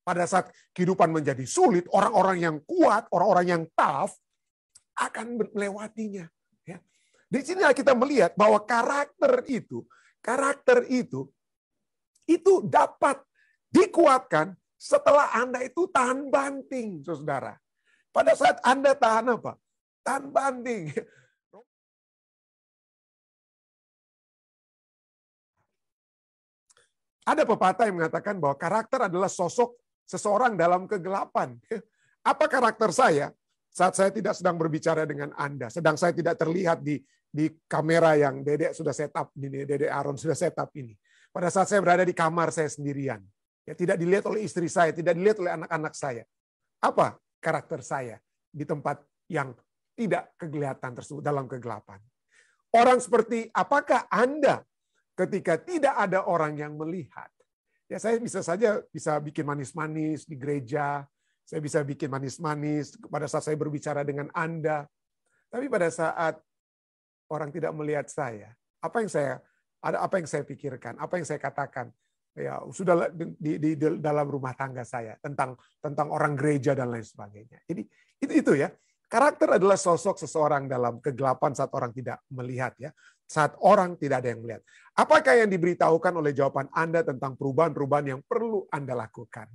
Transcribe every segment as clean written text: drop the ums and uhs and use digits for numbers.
pada saat kehidupan menjadi sulit, orang-orang yang kuat, orang-orang yang tough akan melewatinya. Ya. Di sini kita melihat bahwa karakter itu dapat dikuatkan setelah Anda itu tahan banting, saudara. Pada saat Anda tahan apa? Tahan banting. Ada pepatah yang mengatakan bahwa karakter adalah sosok seseorang dalam kegelapan. Apa karakter saya saat saya tidak sedang berbicara dengan Anda, sedang saya tidak terlihat di kamera yang Dedek sudah setup ini, Dedek Aaron sudah setup ini. Pada saat saya berada di kamar saya sendirian, ya tidak dilihat oleh istri saya, tidak dilihat oleh anak-anak saya. Apa karakter saya di tempat yang tidak kelihatan tersebut dalam kegelapan? Orang seperti apakah Anda ketika tidak ada orang yang melihat? Ya saya bisa bikin manis-manis di gereja, saya bisa bikin manis-manis pada saat saya berbicara dengan Anda. Tapi pada saat orang tidak melihat saya, apa yang saya pikirkan, apa yang saya katakan? Ya sudah di dalam rumah tangga saya tentang orang gereja dan lain sebagainya. Jadi itu ya. Karakter adalah sosok seseorang dalam kegelapan saat orang tidak melihat ya. Saat orang tidak ada yang melihat. Apakah yang diberitahukan oleh jawaban Anda tentang perubahan-perubahan yang perlu Anda lakukan?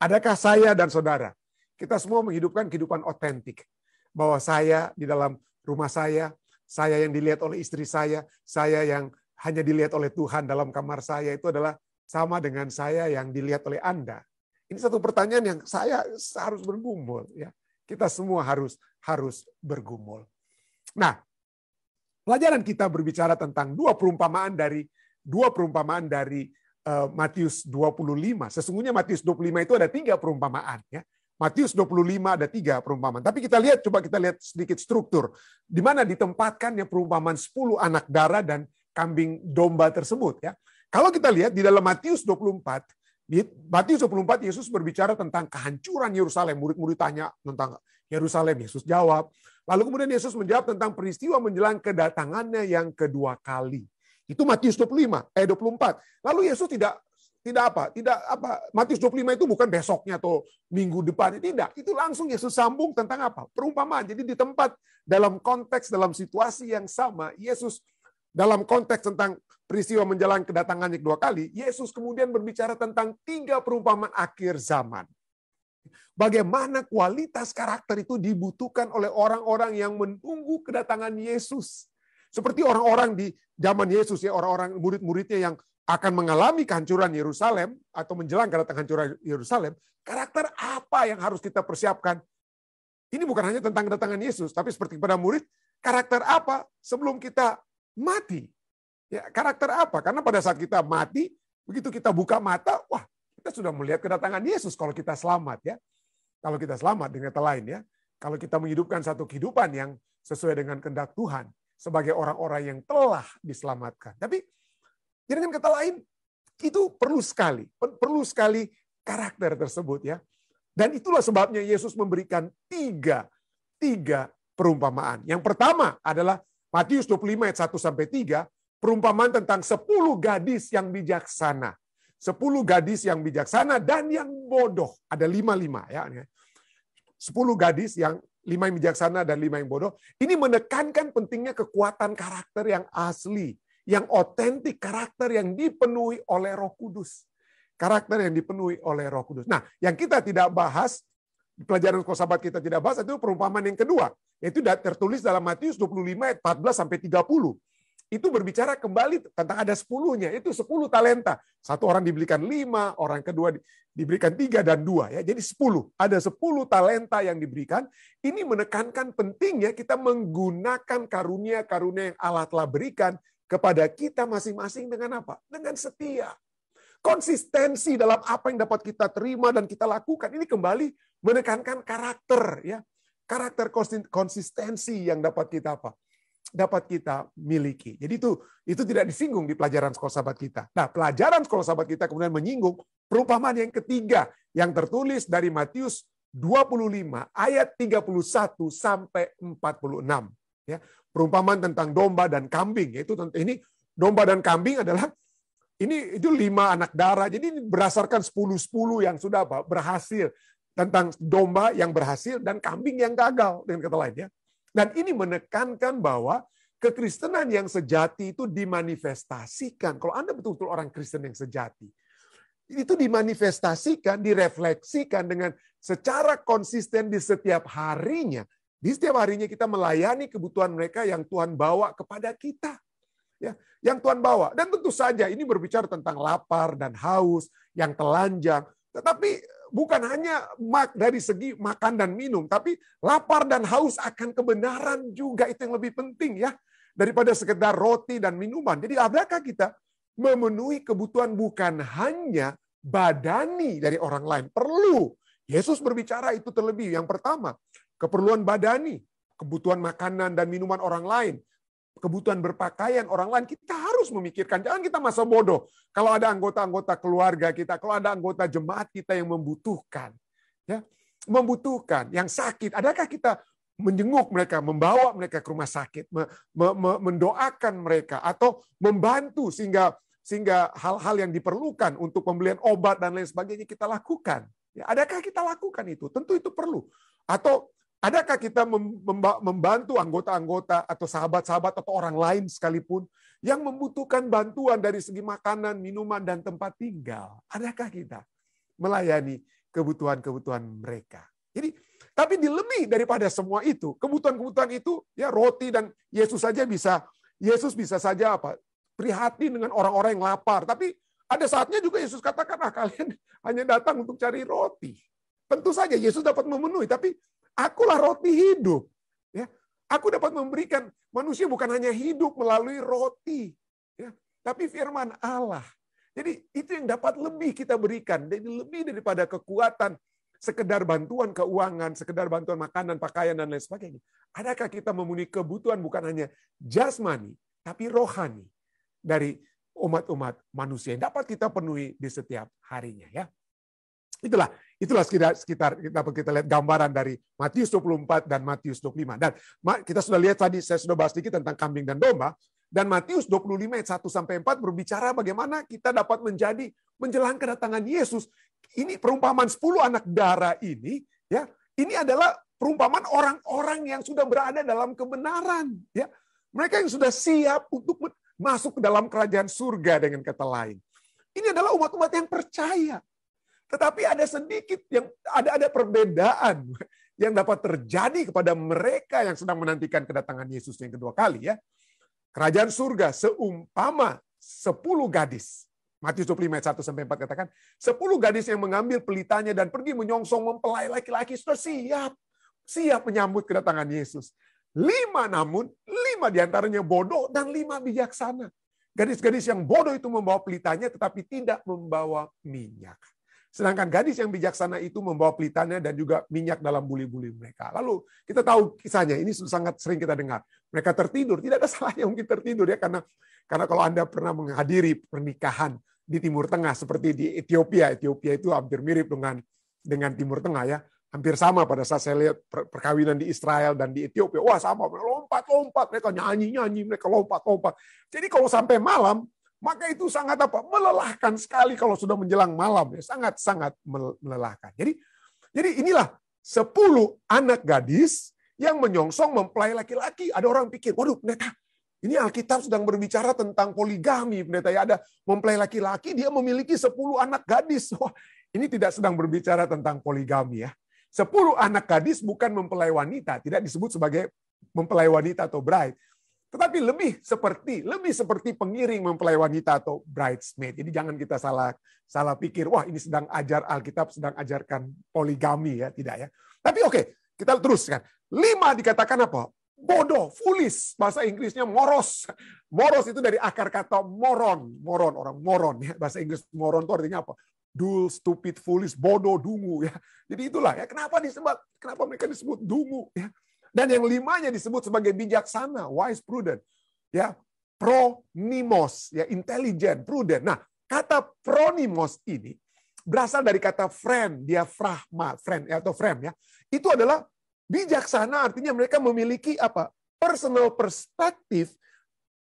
Adakah saya dan saudara, kita semua menghidupkan kehidupan otentik. Bahwa saya di dalam rumah saya yang dilihat oleh istri saya yang hanya dilihat oleh Tuhan dalam kamar saya itu adalah sama dengan saya yang dilihat oleh Anda. Ini satu pertanyaan yang saya harus bergumul ya. Kita semua harus bergumul. Nah, pelajaran kita berbicara tentang dua perumpamaan dari Matius 25. Sesungguhnya Matius 25 itu ada 3 perumpamaan ya. Matius 25 ada 3 perumpamaan. Tapi coba kita lihat sedikit struktur di mana ditempatkannya perumpamaan 10 anak darah dan kambing domba tersebut ya. Kalau kita lihat di dalam Matius 24, Yesus berbicara tentang kehancuran Yerusalem. Murid-murid tanya tentang Yerusalem, Yesus jawab. Lalu kemudian Yesus menjawab tentang peristiwa menjelang kedatangannya yang kedua kali. Itu Matius 24. Lalu Yesus tidak Matius 25 itu bukan besoknya atau minggu depan. Tidak, itu langsung Yesus sambung tentang apa? Perumpamaan. Jadi di tempat, dalam konteks, dalam situasi yang sama, Yesus dalam konteks tentang peristiwa menjelang kedatangannya kedua kali, Yesus kemudian berbicara tentang 3 perumpamaan akhir zaman. Bagaimana kualitas karakter itu dibutuhkan oleh orang-orang yang menunggu kedatangan Yesus. Seperti orang-orang di zaman Yesus, ya, orang-orang murid-muridnya yang akan mengalami kehancuran Yerusalem atau menjelang kedatangan hancuran Yerusalem, karakter apa yang harus kita persiapkan? Ini bukan hanya tentang kedatangan Yesus, tapi seperti pada murid, karakter apa sebelum kita mati? Ya, karakter apa? Karena pada saat kita mati, begitu kita buka mata, wah, kita sudah melihat kedatangan Yesus kalau kita selamat ya. Kalau kita selamat dengan kata lain ya. Kalau kita menghidupkan satu kehidupan yang sesuai dengan kehendak Tuhan sebagai orang-orang yang telah diselamatkan. Tapi dengan kata lain, itu perlu sekali karakter tersebut ya. Dan itulah sebabnya Yesus memberikan tiga perumpamaan. Yang pertama adalah Matius 25 ayat 1 sampai 3, perumpamaan tentang 10 gadis yang bijaksana. 10 gadis yang bijaksana dan yang bodoh. Ada 5 ya. 10 gadis yang 5 yang bijaksana dan 5 yang bodoh. Ini menekankan pentingnya kekuatan karakter yang asli, yang otentik, karakter yang dipenuhi oleh Roh Kudus. Karakter yang dipenuhi oleh Roh Kudus. Nah, yang kita tidak bahas, pelajaran sekolah sahabat kita tidak bahas, itu perumpamaan yang kedua. Yaitu tertulis dalam Matius 25 ayat 14 sampai 30. Itu berbicara kembali tentang ada 10-nya. Itu 10 talenta. Satu orang diberikan 5, orang kedua diberikan 3 dan 2. Ya. Jadi 10. Ada 10 talenta yang diberikan. Ini menekankan pentingnya kita menggunakan karunia-karunia yang Allah telah berikan kepada kita masing-masing dengan apa? Dengan setia. Konsistensi dalam apa yang dapat kita terima dan kita lakukan. Ini kembali menekankan karakter. Ya. Karakter konsistensi yang dapat kita apa? Dapat kita miliki. Jadi itu tidak disinggung di pelajaran sekolah sahabat kita. Nah, pelajaran sekolah sahabat kita kemudian menyinggung perumpamaan yang ketiga yang tertulis dari Matius 25 ayat 31 sampai 46. Ya, perumpamaan tentang domba dan kambing. Yaitu ini domba dan kambing adalah Ini itu 5 anak darah. Jadi ini berdasarkan 10-10 yang sudah berhasil, tentang domba yang berhasil dan kambing yang gagal, dengan kata lain ya. Dan ini menekankan bahwa kekristenan yang sejati itu dimanifestasikan. Kalau Anda betul-betul orang Kristen yang sejati, itu dimanifestasikan, direfleksikan dengan secara konsisten di setiap harinya. Di setiap harinya kita melayani kebutuhan mereka yang Tuhan bawa kepada kita. Ya, yang Tuhan bawa. Dan tentu saja ini berbicara tentang lapar dan haus, yang telanjang. Tetapi bukan hanya dari segi makan dan minum, tapi lapar dan haus akan kebenaran juga, itu yang lebih penting ya, daripada sekedar roti dan minuman. Jadi adakah kita memenuhi kebutuhan bukan hanya badani dari orang lain? Perlu. Yesus berbicara itu terlebih. Yang pertama, keperluan badani, kebutuhan makanan dan minuman orang lain, kebutuhan berpakaian orang lain, kita harus memikirkan. Jangan kita masa bodoh. Kalau ada anggota-anggota keluarga kita, kalau ada anggota jemaat kita yang membutuhkan, ya, membutuhkan, yang sakit, adakah kita menjenguk mereka, membawa mereka ke rumah sakit, mendoakan mereka, atau membantu sehingga hal-hal yang diperlukan untuk pembelian obat dan lain sebagainya kita lakukan? Ya, adakah kita lakukan itu? Tentu itu perlu. Atau adakah kita membantu anggota-anggota atau sahabat-sahabat atau orang lain sekalipun yang membutuhkan bantuan dari segi makanan, minuman, dan tempat tinggal? Adakah kita melayani kebutuhan-kebutuhan mereka? Jadi, tapi lebih daripada semua itu, kebutuhan-kebutuhan itu, ya roti dan Yesus bisa saja prihatin dengan orang-orang yang lapar. Tapi ada saatnya juga Yesus katakan, kalian hanya datang untuk cari roti. Tentu saja Yesus dapat memenuhi, tapi akulah roti hidup. Ya, aku dapat memberikan manusia bukan hanya hidup melalui roti, ya, tapi firman Allah. Jadi itu yang dapat lebih kita berikan. Jadi lebih daripada kekuatan sekedar bantuan keuangan, sekedar bantuan makanan, pakaian, dan lain sebagainya. Adakah kita memenuhi kebutuhan bukan hanya jasmani, tapi rohani dari umat-umat manusia yang dapat kita penuhi di setiap harinya, ya. Itulah sekitar kita lihat gambaran dari Matius 24 dan Matius 25. Dan kita sudah lihat tadi, saya sudah bahas sedikit tentang kambing dan domba. Dan Matius 25 ayat 1-4 berbicara bagaimana kita dapat menjadi menjelang kedatangan Yesus. Ini perumpamaan 10 anak darah ini, ya. Ini adalah perumpamaan orang-orang yang sudah berada dalam kebenaran, ya. Mereka yang sudah siap untuk masuk ke dalam kerajaan surga, dengan kata lain. Ini adalah umat-umat yang percaya. Tetapi ada sedikit yang ada perbedaan yang dapat terjadi kepada mereka yang sedang menantikan kedatangan Yesus yang kedua kali, ya. Kerajaan surga seumpama 10 gadis. Matius 25 ayat 1-4 katakan, 10 gadis yang mengambil pelitanya dan pergi menyongsong mempelai laki-laki sudah siap menyambut kedatangan Yesus. 5 diantaranya bodoh dan 5 bijaksana. Gadis-gadis yang bodoh itu membawa pelitanya tetapi tidak membawa minyak. Sedangkan gadis yang bijaksana itu membawa pelitanya dan juga minyak dalam buli-buli mereka. Lalu kita tahu kisahnya, ini sangat sering kita dengar. Mereka tertidur, tidak ada salahnya mungkin tertidur, ya, karena kalau Anda pernah menghadiri pernikahan di Timur Tengah seperti di Ethiopia itu hampir mirip dengan Timur Tengah, ya. Hampir sama pada saat saya lihat perkawinan di Israel dan di Ethiopia. Wah, sama, lompat-lompat, mereka nyanyi-nyanyi, mereka lompat-lompat. Jadi kalau sampai malam, maka itu sangat melelahkan sekali kalau sudah menjelang malam, ya, sangat melelahkan. Jadi inilah 10 anak gadis yang menyongsong mempelai laki-laki. Ada orang pikir, waduh, pendeta, ini Alkitab sedang berbicara tentang poligami, pendeta, ya, ada mempelai laki-laki, dia memiliki 10 anak gadis. Wah, ini tidak sedang berbicara tentang poligami, ya. 10 anak gadis bukan mempelai wanita, tidak disebut sebagai mempelai wanita atau bride. Tetapi lebih seperti pengiring mempelai wanita atau bridesmaid. Jadi jangan kita salah pikir, wah ini Alkitab sedang ajarkan poligami, ya, tidak, ya. Tapi oke, kita teruskan. 5 dikatakan apa? Bodoh, foolish, bahasa Inggrisnya moros. Moros itu dari akar kata moron, orang moron, ya. Bahasa Inggris moron itu artinya apa? Dull, stupid, foolish, bodoh, dungu, ya. Jadi itulah, ya, kenapa mereka disebut dungu, ya. Dan yang 5-nya disebut sebagai bijaksana, wise, prudent, ya, pronimos, ya, intelligent, prudent. Nah, kata pronimos ini berasal dari kata friend, diafragma, friend, atau frame, ya. Itu adalah bijaksana, artinya mereka memiliki personal perspektif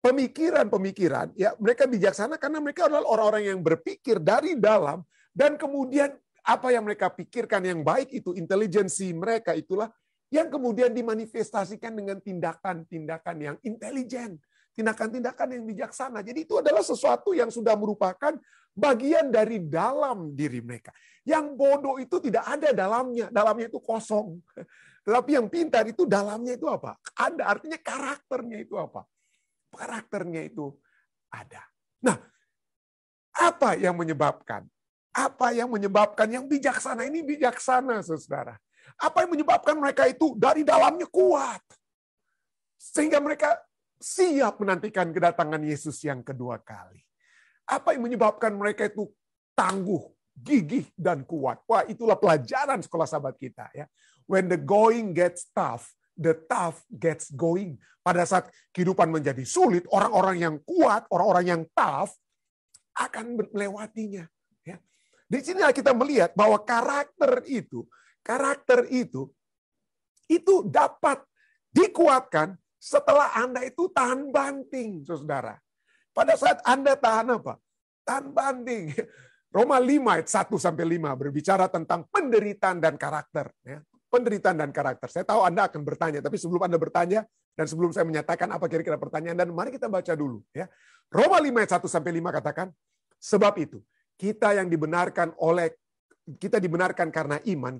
pemikiran-pemikiran, ya mereka bijaksana karena mereka adalah orang-orang yang berpikir dari dalam, dan kemudian apa yang mereka pikirkan yang baik itu, intelijensi mereka itulah yang kemudian dimanifestasikan dengan tindakan-tindakan yang intelijen, tindakan-tindakan yang bijaksana. Jadi itu adalah sesuatu yang sudah merupakan bagian dari dalam diri mereka. Yang bodoh itu tidak ada dalamnya itu kosong. Tetapi yang pintar itu dalamnya itu apa? Ada, artinya karakternya itu apa? Karakternya itu ada. Nah, apa yang menyebabkan? Apa yang menyebabkan yang bijaksana ini bijaksana, saudara? Apa yang menyebabkan mereka itu dari dalamnya kuat? Sehingga mereka siap menantikan kedatangan Yesus yang kedua kali. Apa yang menyebabkan mereka itu tangguh, gigih, dan kuat? Wah, itulah pelajaran sekolah sahabat kita. Ya. When the going gets tough, the tough gets going. Pada saat kehidupan menjadi sulit, orang-orang yang kuat, orang-orang yang tough akan melewatinya. Ya. Di sini kita melihat bahwa karakter itu dapat dikuatkan setelah Anda itu tahan banting, saudara. Pada saat Anda tahan apa? Tahan banting. Roma 5 ayat 1-5 berbicara tentang penderitaan dan karakter. Ya. Penderitaan dan karakter. Saya tahu Anda akan bertanya, tapi sebelum Anda bertanya dan sebelum saya menyatakan apa kira-kira pertanyaan, dan mari kita baca dulu. Ya. Roma 5 ayat 1-5 katakan, sebab itu kita dibenarkan karena iman,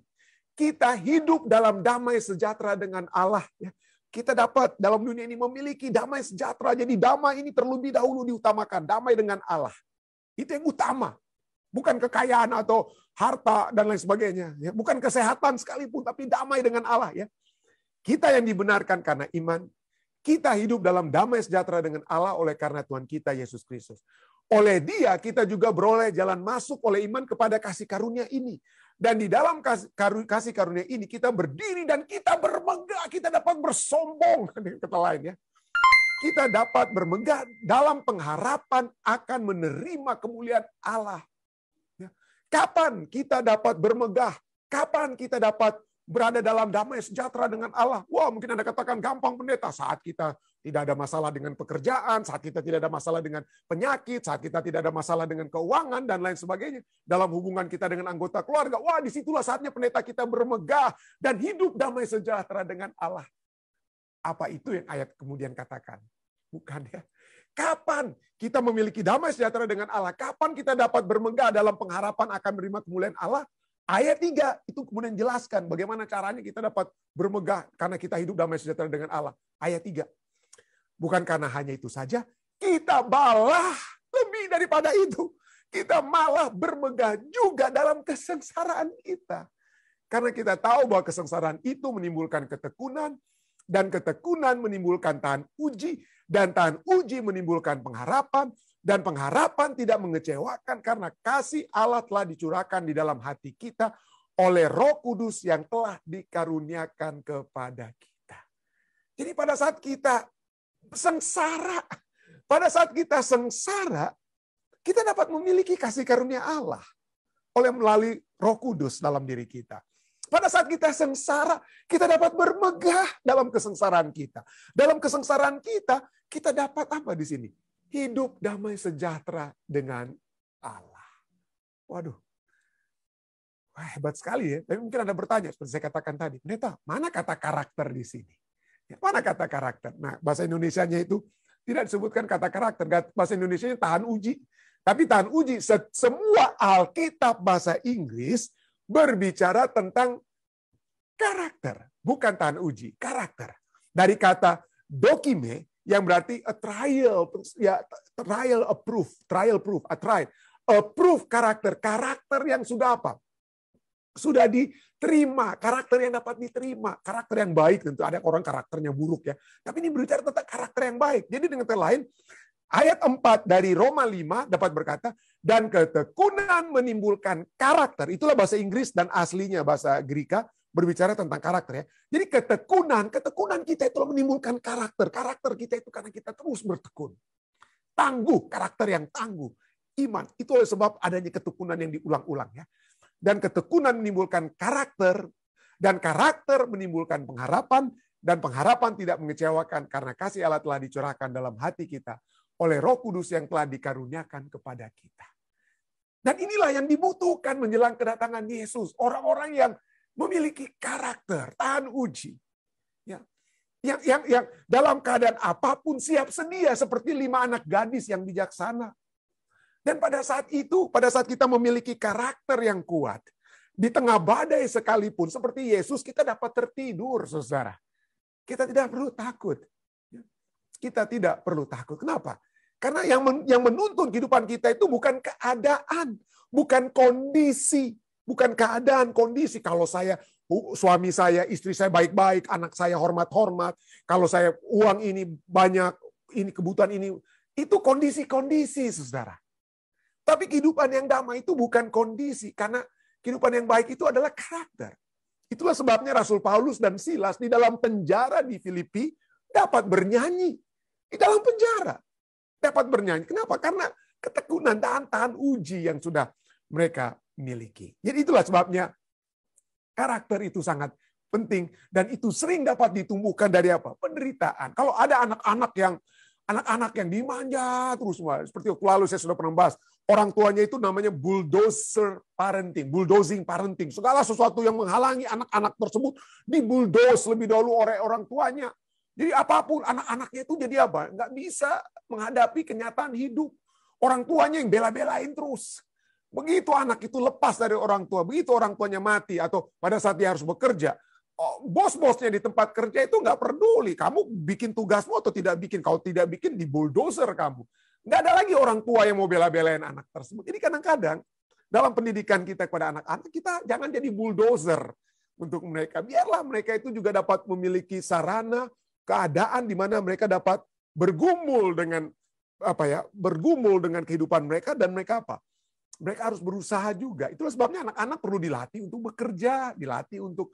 kita hidup dalam damai sejahtera dengan Allah. Ya. Kita dapat dalam dunia ini memiliki damai sejahtera. Jadi damai ini terlebih dahulu diutamakan. Damai dengan Allah. Itu yang utama. Bukan kekayaan atau harta dan lain sebagainya. Ya. Bukan kesehatan sekalipun, tapi damai dengan Allah. Ya. Kita yang dibenarkan karena iman, kita hidup dalam damai sejahtera dengan Allah oleh karena Tuhan kita Yesus Kristus. Oleh Dia kita juga beroleh jalan masuk oleh iman kepada kasih karunia ini. Dan di dalam kasih karunia ini kita berdiri dan kita bermegah, kita dapat bersombong. Kata lain ya. Kita dapat bermegah dalam pengharapan akan menerima kemuliaan Allah. Kapan kita dapat bermegah? Kapan kita dapat berada dalam damai sejahtera dengan Allah? Wah, mungkin Anda katakan gampang pendeta, saat kita tidak ada masalah dengan pekerjaan, saat kita tidak ada masalah dengan penyakit, saat kita tidak ada masalah dengan keuangan, dan lain sebagainya. Dalam hubungan kita dengan anggota keluarga, wah disitulah saatnya pendeta kita bermegah dan hidup damai sejahtera dengan Allah. Apa itu yang ayat kemudian katakan? Bukan ya. Kapan kita memiliki damai sejahtera dengan Allah? Kapan kita dapat bermegah dalam pengharapan akan menerima kemuliaan Allah? Ayat 3 itu kemudian jelaskan bagaimana caranya kita dapat bermegah karena kita hidup damai sejahtera dengan Allah. Ayat 3. Bukan karena hanya itu saja, kita malah lebih daripada itu. Kita malah bermegah juga dalam kesengsaraan kita. Karena kita tahu bahwa kesengsaraan itu menimbulkan ketekunan, dan ketekunan menimbulkan tahan uji, dan tahan uji menimbulkan pengharapan, dan pengharapan tidak mengecewakan karena kasih Allah telah dicurahkan di dalam hati kita oleh Roh Kudus yang telah dikaruniakan kepada kita. Jadi pada saat kita sengsara, kita dapat memiliki kasih karunia Allah melalui Roh Kudus dalam diri kita. Pada saat kita sengsara, kita dapat bermegah dalam kesengsaraan kita. Dalam kesengsaraan kita, kita dapat apa di sini? Hidup damai sejahtera dengan Allah. Waduh. Wah, hebat sekali ya. Tapi mungkin Anda bertanya, seperti saya katakan tadi, pendeta, mana kata karakter di sini? Mana kata karakter? Nah, bahasa Indonesianya itu tidak disebutkan kata karakter. Bahasa Indonesianya tahan uji. Tapi tahan uji, semua Alkitab bahasa Inggris berbicara tentang karakter. Bukan tahan uji, karakter. Dari kata dokime, yang berarti a trial, ya trial proof, a trial. Proof karakter yang sudah apa? Sudah diterima, karakter yang dapat diterima, karakter yang baik. Tentu ada orang karakternya buruk ya, tapi ini berbicara tentang karakter yang baik. Jadi dengan kata lain, ayat 4 dari Roma 5 dapat berkata, dan ketekunan menimbulkan karakter. Itulah bahasa Inggris dan aslinya bahasa Greka berbicara tentang karakter ya. Jadi ketekunan kita itu menimbulkan karakter. Karakter kita itu karena kita terus bertekun. Tangguh, karakter yang tangguh. Iman, itu oleh sebab adanya ketekunan yang diulang-ulang ya. Dan ketekunan menimbulkan karakter, dan karakter menimbulkan pengharapan, dan pengharapan tidak mengecewakan karena kasih Allah telah dicurahkan dalam hati kita oleh Roh Kudus yang telah dikaruniakan kepada kita. Dan inilah yang dibutuhkan menjelang kedatangan Yesus. Orang-orang yang memiliki karakter, tahan uji. Ya. Yang dalam keadaan apapun siap sedia seperti 5 anak gadis yang bijaksana. Dan pada saat itu, pada saat kita memiliki karakter yang kuat, di tengah badai sekalipun, seperti Yesus, kita dapat tertidur, saudara. Kita tidak perlu takut. Kita tidak perlu takut. Kenapa? Karena yang menuntun kehidupan kita itu bukan keadaan, bukan kondisi, bukan keadaan, kondisi. Kalau suami saya, istri saya baik-baik, anak saya hormat-hormat, kalau saya uang ini banyak, ini kebutuhan ini, itu kondisi-kondisi, saudara. Tapi kehidupan yang damai itu bukan kondisi, karena kehidupan yang baik itu adalah karakter. Itulah sebabnya Rasul Paulus dan Silas di dalam penjara di Filipi dapat bernyanyi. Di dalam penjara dapat bernyanyi. Kenapa? Karena ketekunan, tahan uji yang sudah mereka miliki. Jadi itulah sebabnya karakter itu sangat penting dan itu sering dapat ditumbuhkan dari apa? Penderitaan. Kalau ada anak-anak yang dimanja terus, seperti waktu lalu saya sudah pernah bahas, orang tuanya itu namanya bulldozing parenting. Segala sesuatu yang menghalangi anak-anak tersebut dibulldoze lebih dahulu oleh orang tuanya. Jadi apapun anak-anaknya itu jadi apa? Nggak bisa menghadapi kenyataan hidup. Orang tuanya yang bela-belain terus. Begitu anak itu lepas dari orang tua, begitu orang tuanya mati atau pada saat dia harus bekerja, bos-bosnya di tempat kerja itu nggak peduli. Kamu bikin tugasmu atau tidak bikin. Kalau tidak bikin, di bulldozer kamu. Nggak ada lagi orang tua yang mau bela-belain anak tersebut. Jadi kadang-kadang dalam pendidikan kita kepada anak-anak, kita jangan jadi bulldozer untuk mereka. Biarlah mereka itu juga dapat memiliki sarana, keadaan di mana mereka dapat bergumul dengan kehidupan mereka, dan mereka apa? Mereka harus berusaha juga. Itulah sebabnya anak-anak perlu dilatih untuk bekerja, dilatih untuk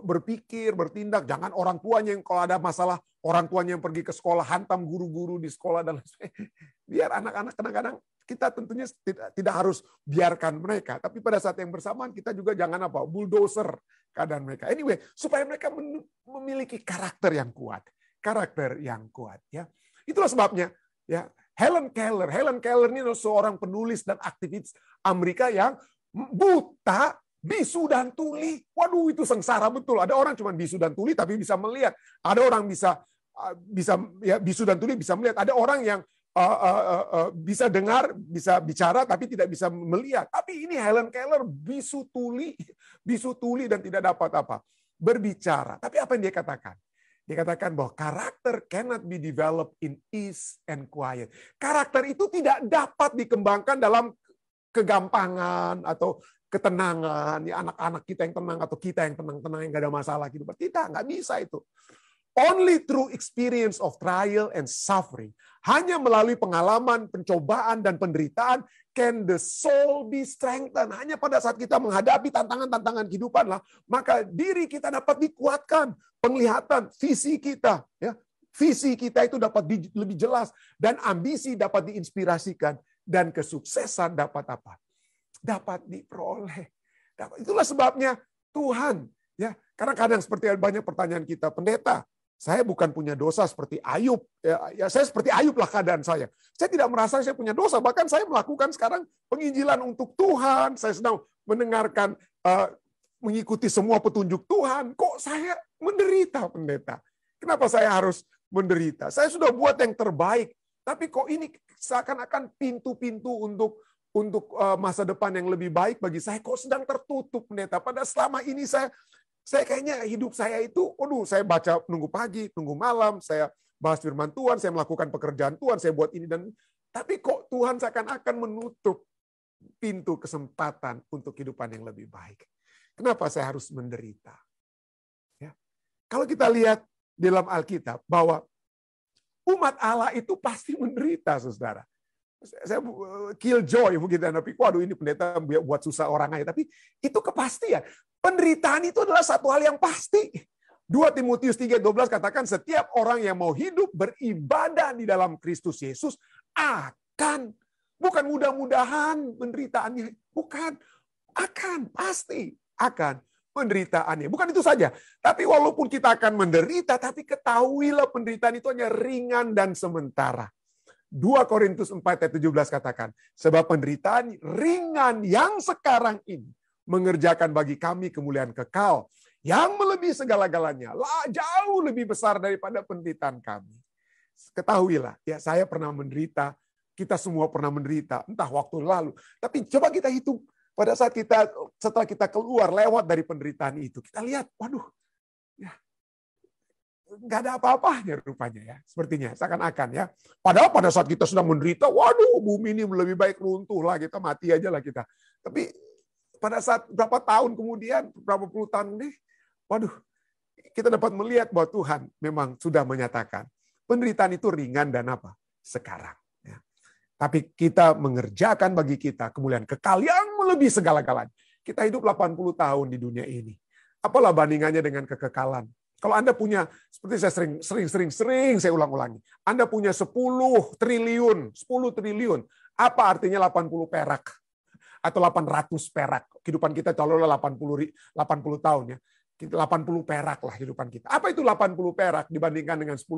berpikir, bertindak. Jangan orang tuanya yang kalau ada masalah, orang tuanya yang pergi ke sekolah, hantam guru-guru di sekolah dan biar anak-anak kadang-kadang kita tentunya tidak harus biarkan mereka, tapi pada saat yang bersamaan kita juga jangan bulldozer keadaan mereka. Anyway, supaya mereka memiliki karakter yang kuat, ya. Itulah sebabnya ya Helen Keller ini adalah seorang penulis dan aktivis Amerika yang buta, bisu dan tuli. Waduh, itu sengsara betul. Ada orang cuma bisu dan tuli tapi bisa melihat. Ada orang bisa bisu dan tuli bisa melihat. Ada orang yang bisa dengar, bisa bicara tapi tidak bisa melihat. Tapi ini Helen Keller bisu tuli dan tidak dapat berbicara. Tapi apa yang dia katakan? Dia katakan bahwa karakter cannot be developed in ease and quiet. Karakter itu tidak dapat dikembangkan dalam kegampangan atau ketenangan. Ya, anak-anak kita yang tenang atau kita yang tenang-tenang yang nggak ada masalah gitu. Tidak, nggak bisa itu. Only through experience of trial and suffering. Hanya melalui pengalaman, pencobaan, dan penderitaan can the soul be strengthened. Hanya pada saat kita menghadapi tantangan-tantangan kehidupan lah, maka diri kita dapat dikuatkan. Penglihatan, visi kita. Ya, visi kita itu dapat lebih jelas. Dan ambisi dapat diinspirasikan. Dan kesuksesan dapat apa? Dapat diperoleh. Itulah sebabnya Tuhan. Ya, karena kadang seperti banyak pertanyaan kita, pendeta, saya bukan punya dosa seperti Ayub. Ya, saya seperti Ayub lah keadaan saya. Saya tidak merasa saya punya dosa. Bahkan saya melakukan sekarang penginjilan untuk Tuhan. Saya sedang mendengarkan, mengikuti semua petunjuk Tuhan. Kok saya menderita, pendeta? Kenapa saya harus menderita? Saya sudah buat yang terbaik. Tapi kok ini seakan-akan pintu-pintu untuk masa depan yang lebih baik bagi saya kok sedang tertutup, pendeta. Pada selama ini saya kayaknya hidup saya itu, saya baca nunggu pagi, nunggu malam, saya bahas firman Tuhan, saya melakukan pekerjaan Tuhan, saya buat ini dan tapi kok Tuhan seakan-akan menutup pintu kesempatan untuk kehidupan yang lebih baik. Kenapa saya harus menderita? Ya. Kalau kita lihat di dalam Alkitab bahwa umat Allah itu pasti menderita, saudara. Saya killjoy begitu, tapi waduh ini pendeta buat susah orang aja. Tapi itu kepastian. Penderitaan itu adalah satu hal yang pasti. 2 Timotius 3:12 katakan setiap orang yang mau hidup beribadah di dalam Kristus Yesus akan, bukan mudah-mudahan penderitaannya, bukan, akan, pasti akan penderitaannya. Bukan itu saja. Tapi walaupun kita akan menderita, tapi ketahuilah penderitaan itu hanya ringan dan sementara. 2 Korintus 4 ayat 17 katakan, sebab penderitaan ringan yang sekarang ini mengerjakan bagi kami kemuliaan kekal yang melebihi segala-galanya, jauh lebih besar daripada penderitaan kami. Ketahuilah, ya saya pernah menderita, kita semua pernah menderita, entah waktu lalu. Tapi coba kita hitung, pada saat setelah kita keluar lewat dari penderitaan itu, kita lihat, waduh, ya nggak ada apa-apanya rupanya ya, sepertinya seakan-akan ya. Padahal pada saat kita sedang menderita, waduh, bumi ini lebih baik runtuh lah, kita mati aja lah kita. Tapi pada saat berapa tahun kemudian, berapa puluh tahun ini, waduh, kita dapat melihat bahwa Tuhan memang sudah menyatakan penderitaan itu ringan dan apa? Sekarang. Ya. Tapi kita mengerjakan bagi kita kemuliaan kekal yang melebihi segala-galanya. Kita hidup 80 tahun di dunia ini. Apalah bandingannya dengan kekekalan? Kalau Anda punya, seperti saya sering saya ulang-ulangi, Anda punya 10 triliun, apa artinya 80 perak? Atau 800 perak. Kehidupan kita kalau 80 tahun ya. 80 perak lah kehidupan kita. Apa itu 80 perak dibandingkan dengan 10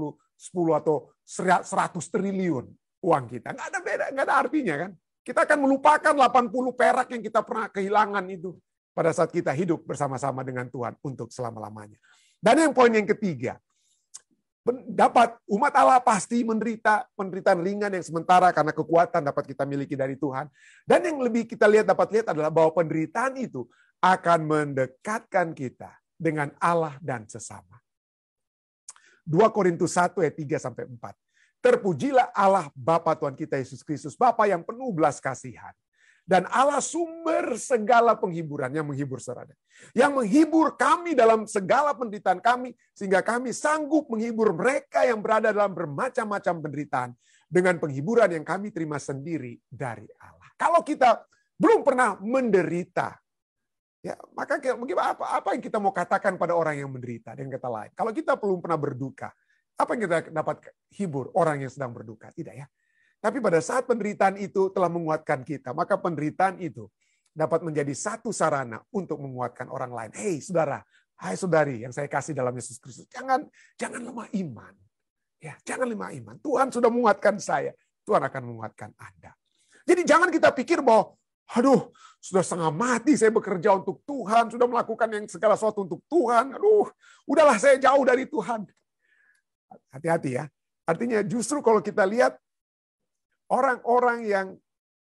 atau 100 triliun uang kita? Nggak ada beda, nggak ada artinya kan. Kita akan melupakan 80 perak yang kita pernah kehilangan itu pada saat kita hidup bersama-sama dengan Tuhan untuk selama-lamanya. Dan yang poin yang ketiga, umat Allah pasti menderita penderitaan ringan yang sementara karena kekuatan dapat kita miliki dari Tuhan. Dan yang lebih kita dapat lihat adalah bahwa penderitaan itu akan mendekatkan kita dengan Allah dan sesama. 2 Korintus 1 ayat 3-4. Terpujilah Allah Bapa Tuhan kita Yesus Kristus, Bapa yang penuh belas kasihan. Dan Allah sumber segala penghiburan yang menghibur saudara. Yang menghibur kami dalam segala penderitaan kami, sehingga kami sanggup menghibur mereka yang berada dalam bermacam-macam penderitaan dengan penghiburan yang kami terima sendiri dari Allah. Kalau kita belum pernah menderita, ya, maka apa yang kita mau katakan pada orang yang menderita dengan kata lain? Kalau kita belum pernah berduka, apa yang kita dapat hibur orang yang sedang berduka? Tidak ya. Tapi pada saat penderitaan itu telah menguatkan kita, maka penderitaan itu dapat menjadi satu sarana untuk menguatkan orang lain. Hei saudara, hai saudari yang saya kasih dalam Yesus Kristus, jangan lemah iman. Ya, jangan lemah iman. Tuhan sudah menguatkan saya, Tuhan akan menguatkan Anda. Jadi jangan kita pikir bahwa aduh, sudah setengah mati saya bekerja untuk Tuhan, sudah melakukan yang segala sesuatu untuk Tuhan. Aduh, udahlah saya jauh dari Tuhan. Hati-hati ya. Artinya justru kalau kita lihat orang-orang yang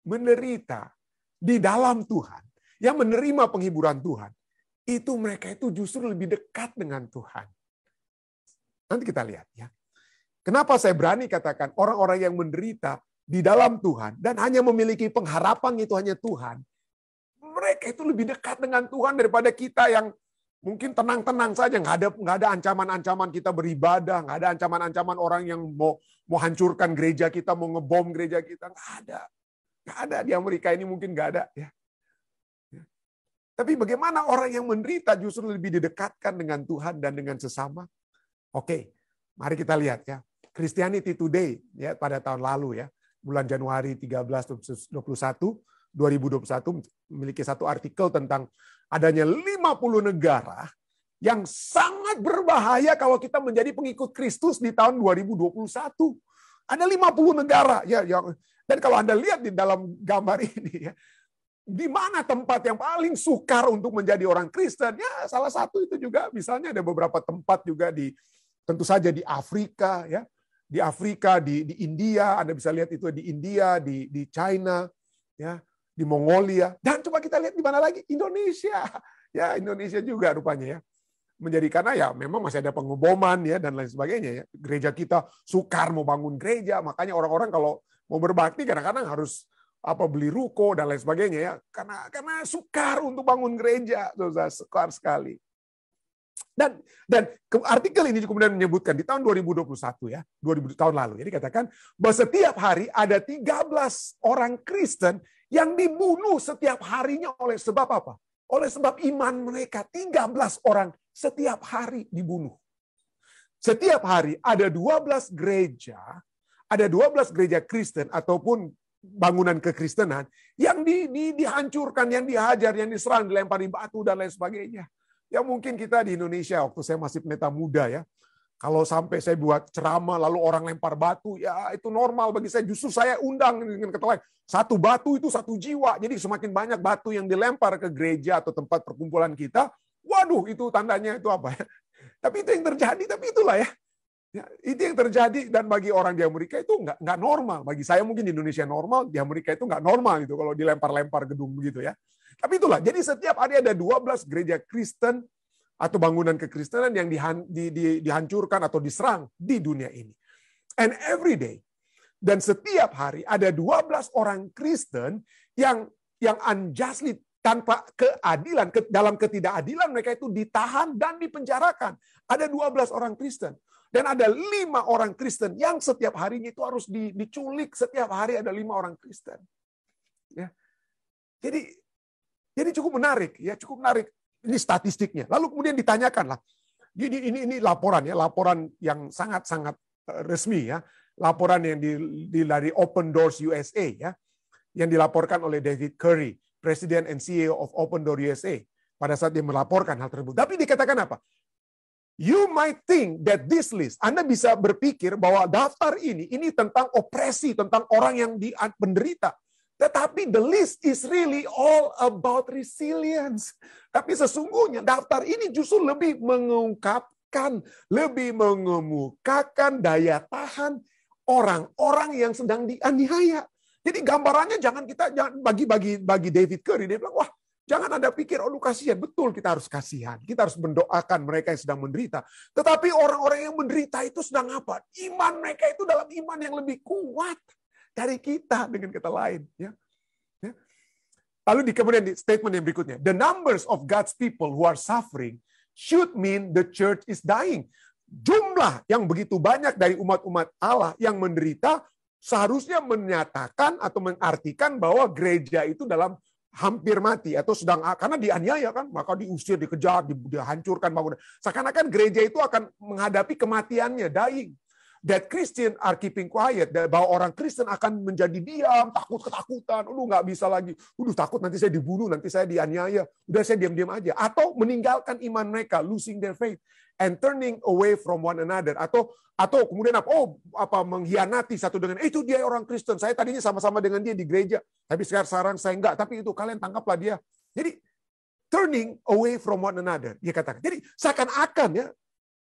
menderita di dalam Tuhan, yang menerima penghiburan Tuhan, itu mereka itu justru lebih dekat dengan Tuhan. Nanti kita lihat ya. Kenapa saya berani katakan orang-orang yang menderita di dalam Tuhan dan hanya memiliki pengharapan itu hanya Tuhan, mereka itu lebih dekat dengan Tuhan daripada kita yang mungkin tenang-tenang saja, nggak ada ancaman-ancaman kita beribadah, nggak ada ancaman-ancaman orang yang mau hancurkan gereja kita, mau ngebom gereja kita, nggak ada di Amerika ini mungkin nggak ada ya. Tapi bagaimana orang yang menderita justru lebih didekatkan dengan Tuhan dan dengan sesama? Oke, mari kita lihat ya. Christianity Today ya pada tahun lalu ya, bulan Januari 2021 memiliki satu artikel tentang adanya 50 negara yang sangat berbahaya kalau kita menjadi pengikut Kristus di tahun 2021. Ada 50 negara ya, dan kalau Anda lihat di dalam gambar ini ya, di mana tempat yang paling sukar untuk menjadi orang Kristen? Ya, salah satu itu juga misalnya ada beberapa tempat juga tentu saja di Afrika ya. Di Afrika, di India, Anda bisa lihat itu di India, di China, ya, di Mongolia. Dan coba kita lihat di mana lagi? Indonesia. Ya, Indonesia juga rupanya ya. Menjadi karena ya memang masih ada pengeboman ya dan lain sebagainya ya. Gereja kita sukar mau bangun gereja, makanya orang-orang kalau mau berbakti kadang-kadang harus beli ruko dan lain sebagainya ya. Karena sukar untuk bangun gereja, sukar sekali. Dan artikel ini kemudian menyebutkan di tahun 2021 ya, 2000 tahun lalu. Jadi katakan bahwa setiap hari ada 13 orang Kristen yang dibunuh setiap harinya oleh sebab apa? Oleh sebab iman mereka. 13 orang setiap hari dibunuh. Setiap hari ada 12 gereja, ada 12 gereja Kristen ataupun bangunan kekristenan yang dihancurkan, yang dihajar, yang diserang, dilempari batu dan lain sebagainya. Ya mungkin kita di Indonesia waktu saya masih pendeta muda ya, kalau sampai saya buat ceramah lalu orang lempar batu, ya itu normal bagi saya. Justru saya undang dengan kata lain, satu batu itu satu jiwa. Jadi semakin banyak batu yang dilempar ke gereja atau tempat perkumpulan kita, waduh itu tandanya itu apa ya. Tapi itu yang terjadi, tapi itulah ya. Ya, itu yang terjadi, dan bagi orang di Amerika itu nggak normal. Bagi saya mungkin di Indonesia normal, di Amerika itu nggak normal gitu kalau dilempar-lempar gedung begitu ya. Tapi itulah, jadi setiap hari ada 12 gereja Kristen atau bangunan kekristenan yang dihancurkan atau diserang di dunia ini. And every day, dan setiap hari ada 12 orang Kristen yang unjustly, tanpa keadilan, dalam ketidakadilan mereka itu ditahan dan dipenjarakan. Ada 12 orang Kristen. Dan ada 5 orang Kristen yang setiap harinya itu harus diculik. Setiap hari ada 5 orang Kristen. Ya. Jadi cukup menarik, ya cukup menarik. Ini statistiknya. Lalu kemudian ditanyakan lah. Ini laporan ya, laporan yang sangat-sangat resmi ya. Laporan yang dari Open Doors USA ya, yang dilaporkan oleh David Curry, President and CEO of Open Doors USA, pada saat dia melaporkan hal tersebut. Tapi dikatakan apa? You might think that this list, Anda bisa berpikir bahwa daftar ini tentang opresi, tentang orang yang menderita. Tetapi the list is really all about resilience. Tapi sesungguhnya daftar ini justru lebih mengungkapkan, lebih mengemukakan daya tahan orang-orang yang sedang dianiaya. Jadi gambarannya jangan bagi David Curry, dia bilang, wah jangan Anda pikir, oh kasihan. Betul, kita harus kasihan. Kita harus mendoakan mereka yang sedang menderita. Tetapi orang-orang yang menderita itu sedang apa? Iman mereka itu dalam iman yang lebih kuat dari kita, dengan kata lain. Ya. Lalu kemudian di statement yang berikutnya, the numbers of God's people who are suffering should mean the church is dying. Jumlah yang begitu banyak dari umat-umat Allah yang menderita seharusnya menyatakan atau mengartikan bahwa gereja itu dalam hampir mati atau sedang, karena dianiaya kan, maka diusir, dikejar, dihancurkan bangunan. Seakan-akan gereja itu akan menghadapi kematiannya, dying. That Christian are keeping quiet, bahwa orang Kristen akan menjadi diam, ketakutan, nggak bisa lagi, takut nanti saya dibunuh, nanti saya dianiaya, udah saya diam-diam aja, atau meninggalkan iman mereka, losing their faith, and turning away from one another, atau kemudian mengkhianati satu dengan, itu dia orang Kristen, saya tadinya sama-sama dengan dia di gereja, tapi sekarang saya enggak, tapi itu kalian tangkaplah dia. Jadi turning away from one another, dia katakan. Jadi seakan-akan ya,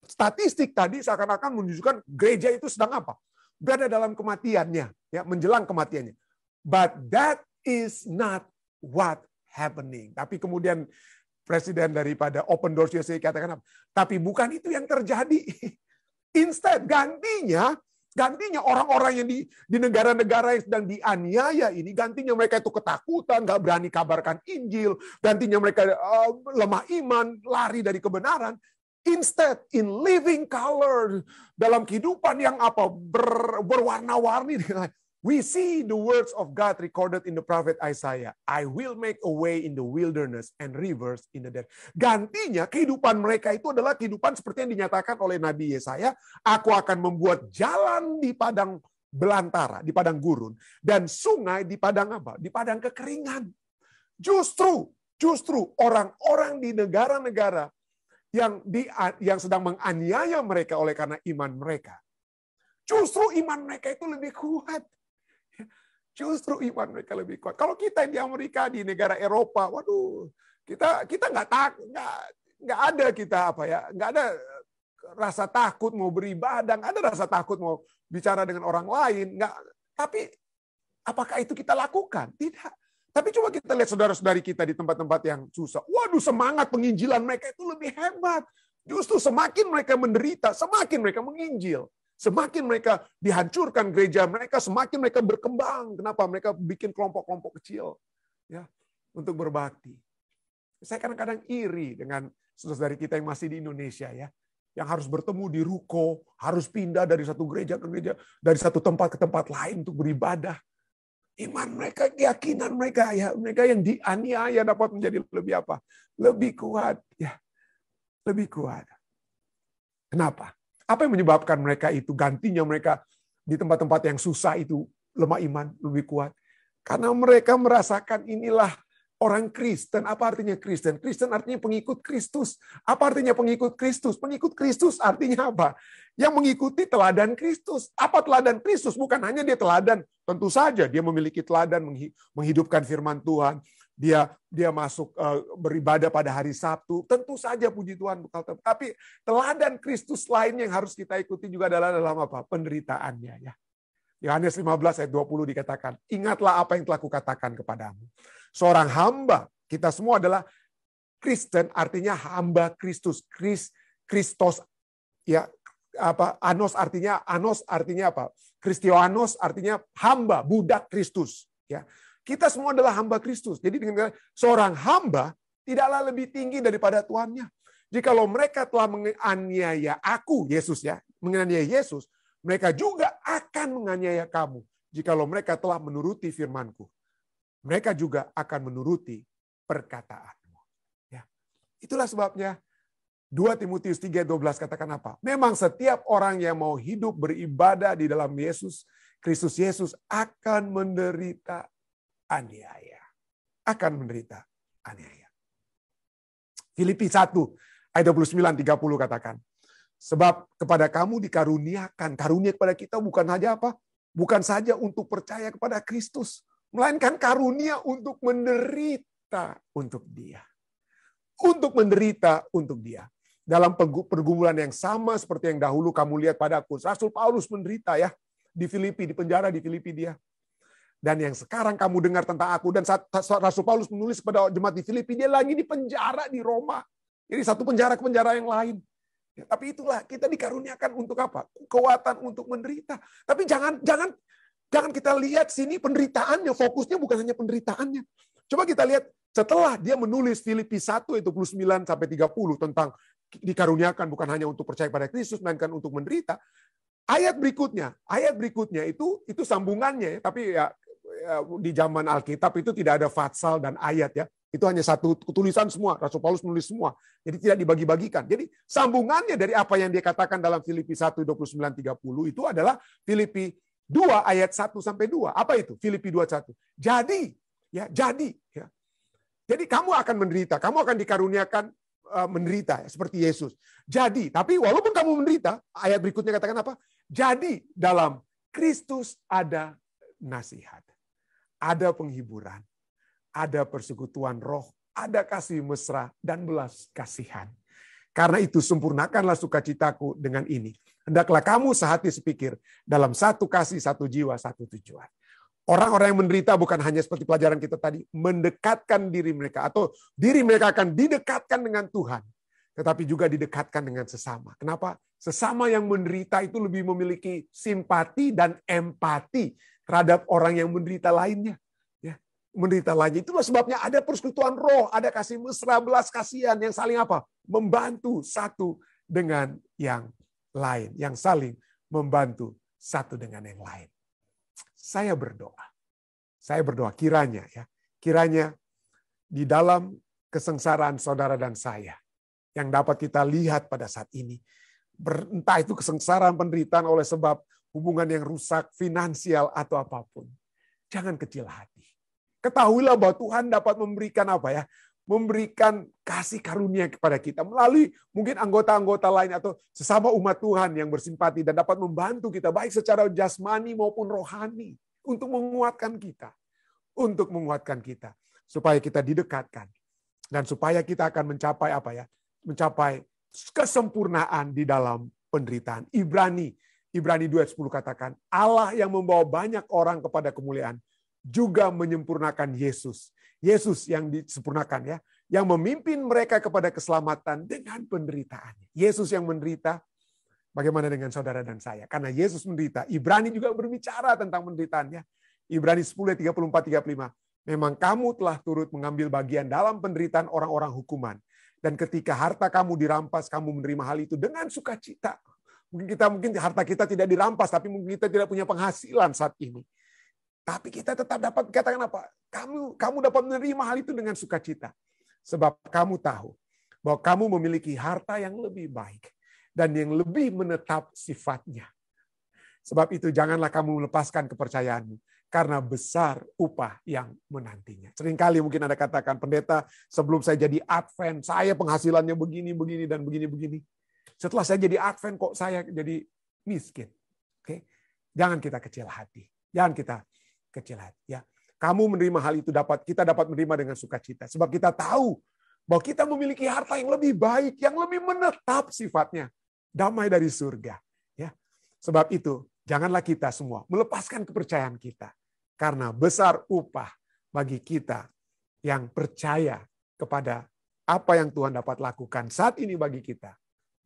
statistik tadi seakan-akan menunjukkan gereja itu sedang apa? Berada dalam kematiannya, ya, menjelang kematiannya. But that is not what happening. Tapi kemudian presiden daripada Open Doors USA katakan apa? Tapi bukan itu yang terjadi. Instead, gantinya orang-orang yang di negara-negara yang sedang dianiaya ini, gantinya mereka itu ketakutan, nggak berani kabarkan Injil, gantinya mereka lemah iman, lari dari kebenaran. Instead, in living color, dalam kehidupan yang berwarna-warni, we see the words of God recorded in the prophet Isaiah. I will make a way in the wilderness and rivers in the desert. Gantinya, kehidupan mereka itu adalah kehidupan seperti yang dinyatakan oleh Nabi Yesaya. Aku akan membuat jalan di padang belantara, di padang gurun, dan sungai di padang apa? Di padang kekeringan. Justru orang-orang di negara-negara yang sedang menganiaya mereka oleh karena iman mereka. Justru iman mereka itu lebih kuat. Justru iman mereka lebih kuat. Kalau kita di Amerika, di negara Eropa, waduh, kita nggak ada nggak ada rasa takut mau beribadah, nggak ada rasa takut mau bicara dengan orang lain, nggak. Tapi apakah itu kita lakukan? Tidak. Tapi coba kita lihat saudara-saudari kita di tempat-tempat yang susah. Waduh, semangat penginjilan mereka itu lebih hebat. Justru semakin mereka menderita, semakin mereka menginjil. Semakin mereka dihancurkan gereja mereka, semakin mereka berkembang. Kenapa? Mereka bikin kelompok-kelompok kecil ya untuk berbakti. Saya kadang-kadang iri dengan saudara-saudari kita yang masih di Indonesia ya, yang harus bertemu di ruko, harus pindah dari satu gereja ke gereja, dari satu tempat ke tempat lain untuk beribadah. Iman mereka, keyakinan mereka, ya mereka yang dianiaya dapat menjadi lebih apa? Lebih kuat, ya, lebih kuat. Kenapa? Apa yang menyebabkan mereka itu gantinya mereka di tempat-tempat yang susah itu lemah iman, lebih kuat? Karena mereka merasakan inilah Orang Kristen, apa artinya Kristen? Kristen artinya pengikut Kristus. Apa artinya pengikut Kristus? Pengikut Kristus artinya apa? Yang mengikuti teladan Kristus. Apa teladan Kristus? Bukan hanya dia teladan, tentu saja dia memiliki teladan menghidupkan firman Tuhan. Dia masuk beribadah pada hari Sabtu. Tentu saja puji Tuhan. Tapi teladan Kristus lain yang harus kita ikuti juga adalah dalam apa? Penderitaannya, ya. Yohanes 15 ayat 20 dikatakan, ingatlah apa yang telah kukatakan kepadamu. Seorang hamba, kita semua adalah Kristen, artinya hamba Kristus. Kristos, ya, anos artinya apa? Kristianos artinya hamba, budak Kristus. Ya, kita semua adalah hamba Kristus. Jadi dengan seorang hamba tidaklah lebih tinggi daripada tuannya. Jikalau mereka telah menganiaya aku, Yesus ya, menganiaya Yesus, mereka juga akan menganiaya kamu. Jikalau mereka telah menuruti firman-Ku, mereka juga akan menuruti perkataanmu. Ya. Itulah sebabnya 2 Timotius 3:12 katakan apa? Memang setiap orang yang mau hidup beribadah di dalam Yesus, Kristus Yesus akan menderita aniaya. Akan menderita aniaya. Filipi 1 ayat 29-30 katakan. Sebab kepada kamu dikaruniakan, karunia kepada kita bukan saja apa? Bukan saja untuk percaya kepada Kristus, melainkan karunia untuk menderita untuk Dia. Untuk menderita untuk Dia. Dalam pergumulan yang sama seperti yang dahulu kamu lihat padaku. Rasul Paulus menderita ya di Filipi, di penjara di Filipi dia. Dan yang sekarang kamu dengar tentang aku, dan saat Rasul Paulus menulis kepada jemaat di Filipi, dia lagi di penjara di Roma. Jadi satu penjara ke penjara yang lain. Ya, tapi itulah kita dikaruniakan untuk apa? Kekuatan untuk menderita. Tapi jangan kita lihat sini penderitaannya, fokusnya bukan hanya penderitaannya. Coba kita lihat setelah dia menulis Filipi 1 ayat 29 sampai 30 tentang dikaruniakan bukan hanya untuk percaya pada Kristus melainkan untuk menderita. Ayat berikutnya itu sambungannya, tapi ya di zaman Alkitab itu tidak ada fatsal dan ayat ya. Itu hanya satu tulisan semua. Rasul Paulus menulis semua. Jadi tidak dibagi-bagikan. Jadi sambungannya dari apa yang dia katakan dalam Filipi 1, 29, 30 itu adalah Filipi 2 ayat 1 sampai 2. Apa itu? Filipi 2, 1. Jadi. Jadi kamu akan menderita. Kamu akan dikaruniakan menderita. Seperti Yesus. Jadi, tapi walaupun kamu menderita, ayat berikutnya katakan apa? Jadi dalam Kristus ada nasihat. Ada penghiburan. Ada persekutuan roh, ada kasih mesra, dan belas kasihan. Karena itu sempurnakanlah sukacitaku dengan ini. Hendaklah kamu sehati sepikir dalam satu kasih, satu jiwa, satu tujuan. Orang-orang yang menderita bukan hanya seperti pelajaran kita tadi, mendekatkan diri mereka, atau diri mereka akan didekatkan dengan Tuhan, tetapi juga didekatkan dengan sesama. Kenapa? Sesama yang menderita itu lebih memiliki simpati dan empati terhadap orang yang menderita lainnya. Menderita lainnya. Itulah sebabnya ada persekutuan roh, ada kasih mesra, belas kasihan yang saling apa? Membantu satu dengan yang lain, yang saling membantu satu dengan yang lain. Saya berdoa kiranya di dalam kesengsaraan saudara dan saya yang dapat kita lihat pada saat ini, entah itu kesengsaraan penderitaan oleh sebab hubungan yang rusak, finansial atau apapun, jangan kecil hati. Ketahuilah bahwa Tuhan dapat memberikan apa ya? Memberikan kasih karunia kepada kita melalui mungkin anggota-anggota lain atau sesama umat Tuhan yang bersimpati dan dapat membantu kita baik secara jasmani maupun rohani untuk menguatkan kita supaya kita didekatkan dan supaya kita akan mencapai apa ya? Mencapai kesempurnaan di dalam penderitaan. Ibrani 2:10 katakan, Allah yang membawa banyak orang kepada kemuliaan juga menyempurnakan Yesus. Yesus yang disempurnakan ya, yang memimpin mereka kepada keselamatan dengan penderitaannya. Yesus yang menderita, bagaimana dengan saudara dan saya? Karena Yesus menderita. Ibrani juga berbicara tentang penderitaannya. Ibrani 10:34-35. Memang kamu telah turut mengambil bagian dalam penderitaan orang-orang hukuman. Dan ketika harta kamu dirampas, kamu menerima hal itu dengan sukacita. Mungkin harta kita tidak dirampas, tapi mungkin kita tidak punya penghasilan saat ini. Tapi kita tetap dapat katakan apa? Kamu dapat menerima hal itu dengan sukacita. Sebab kamu tahu bahwa kamu memiliki harta yang lebih baik dan yang lebih menetap sifatnya. Sebab itu janganlah kamu melepaskan kepercayaanmu. karena besar upah yang menantinya. Seringkali mungkin Anda katakan, pendeta, sebelum saya jadi Advent, saya penghasilannya begini, begini, dan begini, begini. Setelah saya jadi Advent, kok saya jadi miskin. Oke, jangan kita kecil hati. Jangan kita kecil hati. Ya, kamu menerima hal itu kita dapat menerima dengan sukacita. Sebab kita tahu bahwa kita memiliki harta yang lebih baik, yang lebih menetap sifatnya, damai dari surga. Ya, sebab itu janganlah kita semua melepaskan kepercayaan kita. Karena besar upah bagi kita yang percaya kepada apa yang Tuhan dapat lakukan saat ini bagi kita.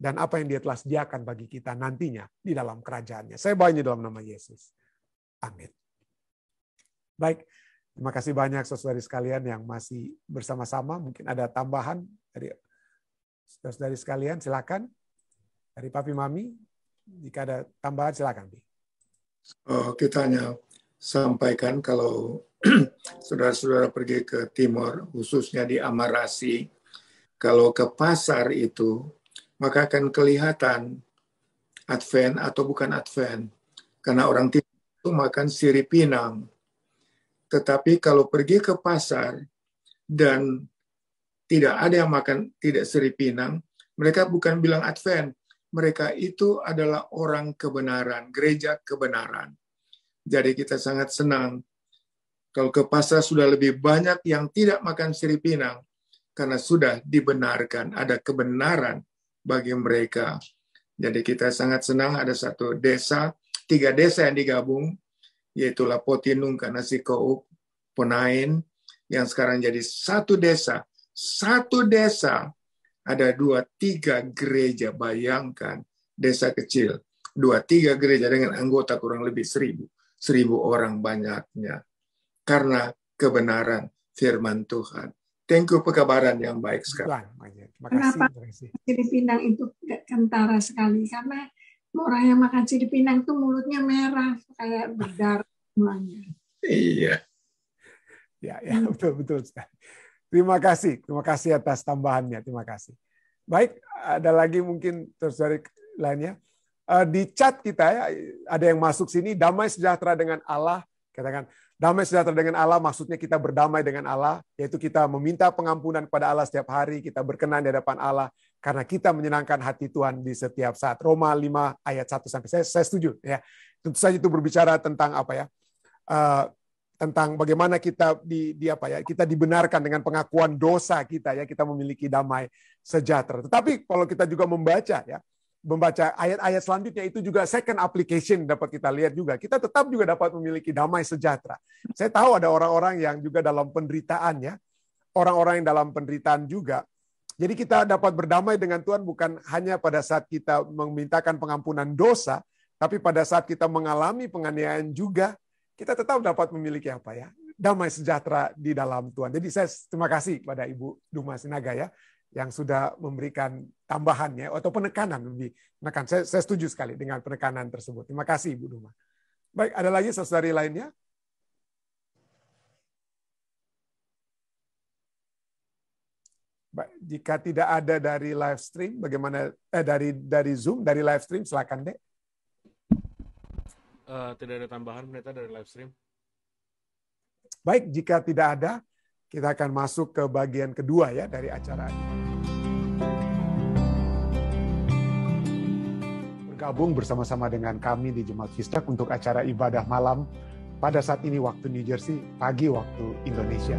Dan apa yang Dia telah sediakan bagi kita nantinya di dalam kerajaannya. Saya bawa dalam nama Yesus. Amin. Baik, terima kasih banyak saudari sekalian yang masih bersama-sama. Mungkin ada tambahan dari saudari sekalian, silakan. Dari Papi Mami, jika ada tambahan silakan. Kita hanya sampaikan kalau saudara-saudara pergi ke timur, khususnya di Amarasi, kalau ke pasar itu, maka akan kelihatan Advent atau bukan Advent. Karena orang timur itu makan sirip pinang. Tetapi kalau pergi ke pasar dan tidak ada yang makan tidak sirip pinang, mereka bukan bilang Advent. Mereka itu adalah orang kebenaran, gereja kebenaran. Jadi kita sangat senang kalau ke pasar sudah lebih banyak yang tidak makan sirip pinang karena sudah dibenarkan, ada kebenaran bagi mereka. Jadi kita sangat senang ada satu desa, 3 desa yang digabung, yaitu Lapotinung, Kanasikouk, Ponain, yang sekarang jadi satu desa. Satu desa ada 2-3 gereja, bayangkan desa kecil. 2-3 gereja dengan anggota kurang lebih 1.000 orang banyaknya. Karena kebenaran firman Tuhan. Thank you pekabaran yang baik sekali. Kenapa sirip pinang itu kentara sekali? Karena orang yang makan sirip pinang itu mulutnya merah, kayak berdarah semuanya. Iya. Ya, betul sekali. Terima kasih atas tambahannya. Terima kasih. Baik, ada lagi mungkin terus dari lainnya. Di chat kita ya, ada yang masuk sini, damai sejahtera dengan Allah. Katakan, damai sejahtera dengan Allah maksudnya kita berdamai dengan Allah, yaitu kita meminta pengampunan kepada Allah setiap hari, kita berkenan di hadapan Allah, karena kita menyenangkan hati Tuhan di setiap saat. Roma 5 ayat 1-3. Saya setuju. Ya. Tentu saja itu berbicara tentang apa ya? Tentang bagaimana kita kita dibenarkan dengan pengakuan dosa kita ya, kita memiliki damai sejahtera. Tetapi kalau kita juga membaca ayat-ayat selanjutnya itu juga second application dapat kita lihat juga. Kita tetap juga dapat memiliki damai sejahtera. Saya tahu ada orang-orang yang juga dalam penderitaan ya. Orang-orang yang dalam penderitaan juga. Jadi kita dapat berdamai dengan Tuhan bukan hanya pada saat kita memintakan pengampunan dosa, tapi pada saat kita mengalami penganiayaan juga, kita tetap dapat memiliki damai sejahtera di dalam Tuhan. Jadi saya terima kasih pada Ibu Duma Sinaga ya, yang sudah memberikan tambahannya atau penekanan lebih menekan. Saya setuju sekali dengan penekanan tersebut. Terima kasih Ibu Duma. Baik, ada lagi saudari lainnya? Baik, jika tidak ada dari live stream, bagaimana dari Zoom, dari live stream silakan Dek. Tidak ada tambahan pendeta dari live stream. Baik, jika tidak ada, kita akan masuk ke bagian kedua ya dari acara ini. Bergabung bersama-sama dengan kami di Jemaat Fisdak untuk acara ibadah malam pada saat ini waktu New Jersey, pagi waktu Indonesia.